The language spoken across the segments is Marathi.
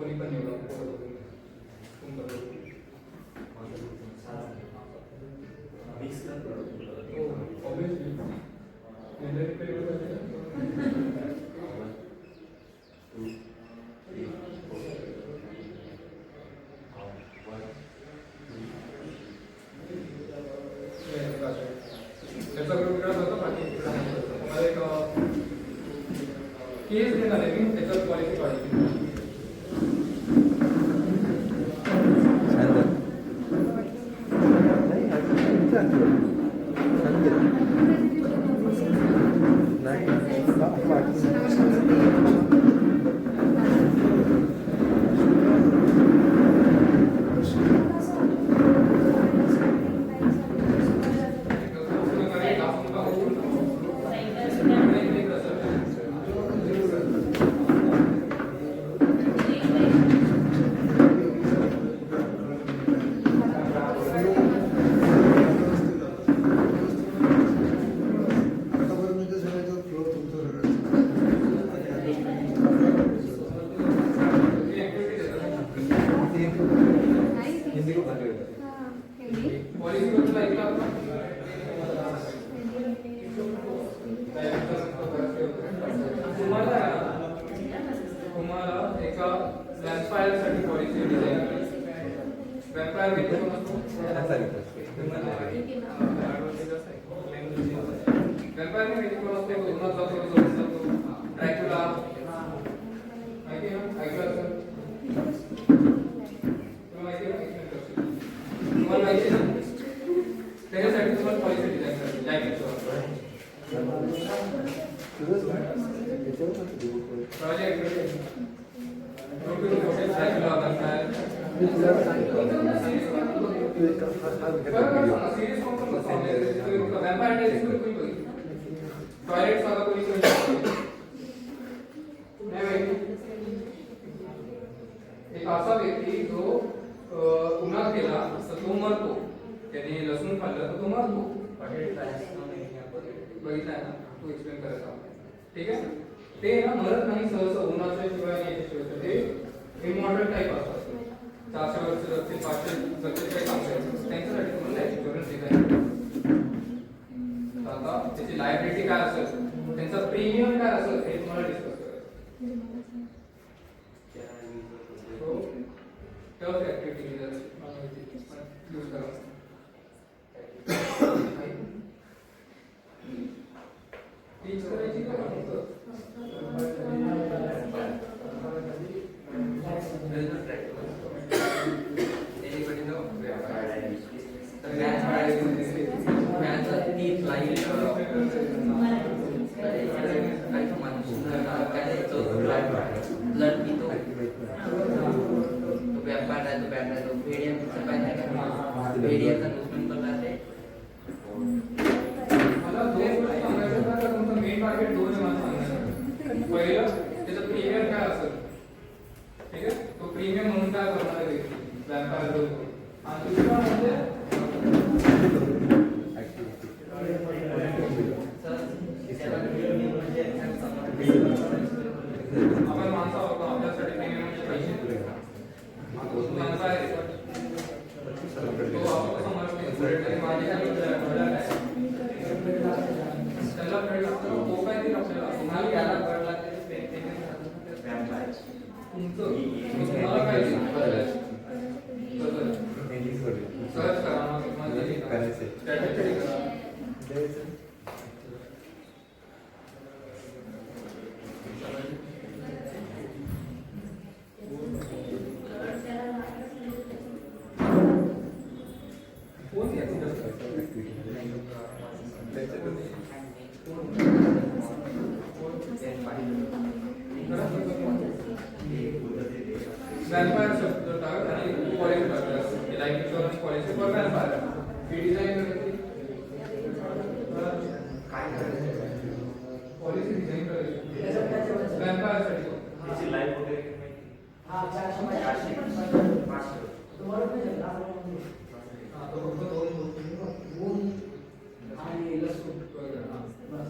कोणी पण निवडा. त्याचा ग्रुप वेगळा होता, बाकी तुम्हाला एक केस देणार आहे मी, त्याच्यात पॉलिसी काढायची. एक असा व्यक्ती जो उन्हात गेला तर तो मरतो, त्याने लसूण खाल्लं तर तो मरतो. बघितलाय ना, तो एक्सप्लेन करायचा. ठीक आहे, ते ना मरत नाही सहसा उन्हाच्या शिवाय याच्याशिवाय. ते इमॉर्टल टाईप असतात, 400 वर्ष जगतील, 500 जगतील, काही सांगतात त्यांच्यासाठी तुम्हाला लाईफ इन्शुरन्स दिला. आता त्याची लायबिलिटी काय असेल, त्यांचा प्रीमियम काय असेल हे तुम्हाला डिस्कस करायचं. टफ ऍक्टिव्हिटी यूज करा. टीच करायची का पहिलं त्याचं प्रीमियम काय असेल. ठीक आहे, तो प्रीमियम म्हणून काय करणार आहे व्यापार करतो. आणि दुसरा म्हणजे आपण माणसा होतो, आपल्यासाठी प्रीमियम म्हणजे पैसे. माणसा आहे तो आपण कसं म्हणतो माझे त्याला कळ लागतं, तो काय ते आपल्याला तुम्हाला याला कळ लागते. तुम्हाला काय सर्च करा, व्यापार शब्द टाक आणि पॉलिसी टाक. लाईफ इन्शुरन्स पॉलिसी फॉर व्यापार ही डिझाईन करायची. काय करायचं, पॉलिसी डिझाईन करायची व्यापारासाठी. त्याची लाईफ वगैरे हां 400 500 तुम्हाला पाहिजे ना. हां तो फक्त दोन आणि लसूण बस.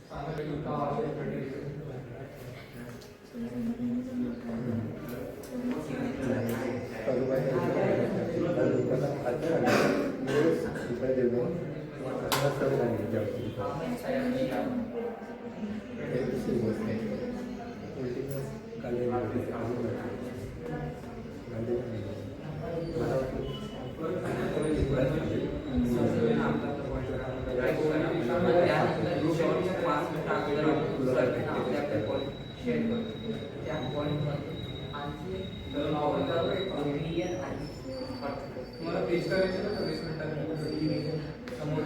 सांगा की तुमचा मला पेज करायचं ना 20 मिनिटांनी समोर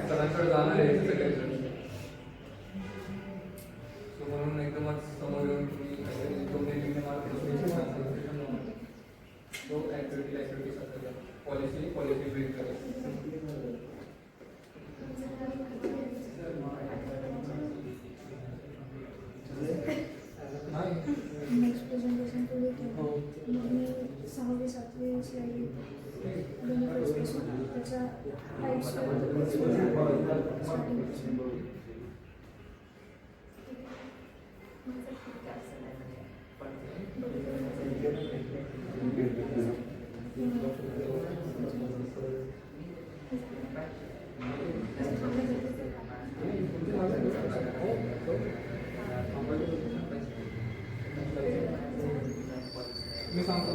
सरांकडे जाणार आहे म्हणून एकदमच समोर येऊन तो ऍक्टिव्हिटी पॉलिसी ब्रीफ करायची नेक्स्ट प्रेझेंटेशन पुढे मग मी 6वी 7वी स्लाईड त्याचा मी सांगतो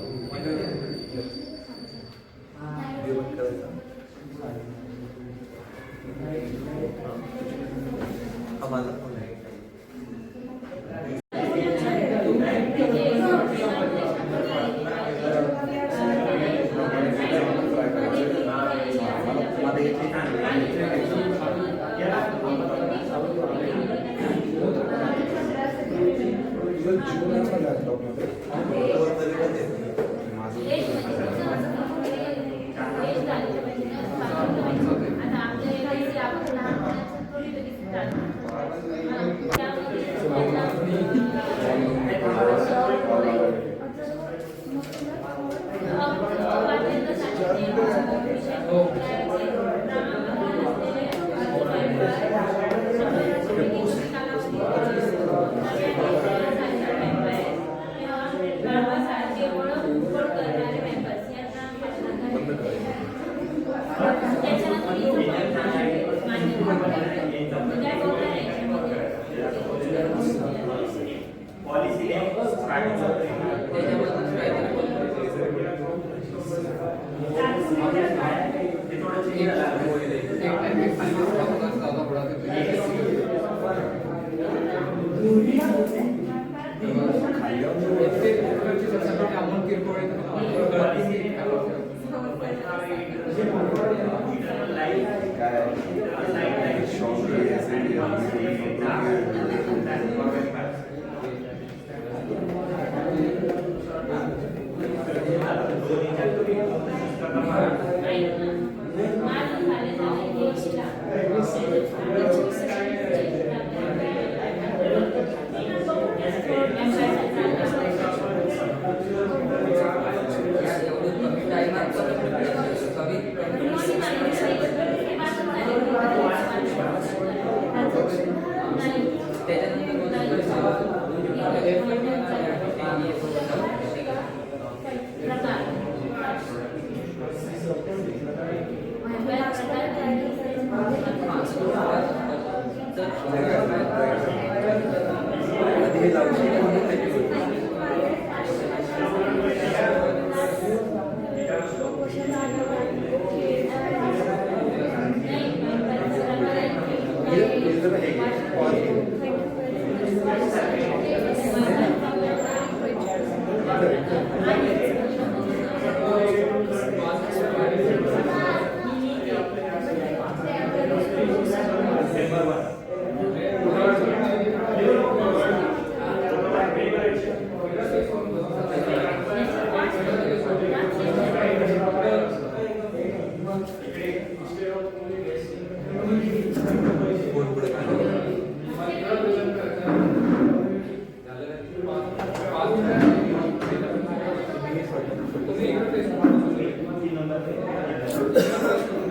Gracias. तिला first होतं.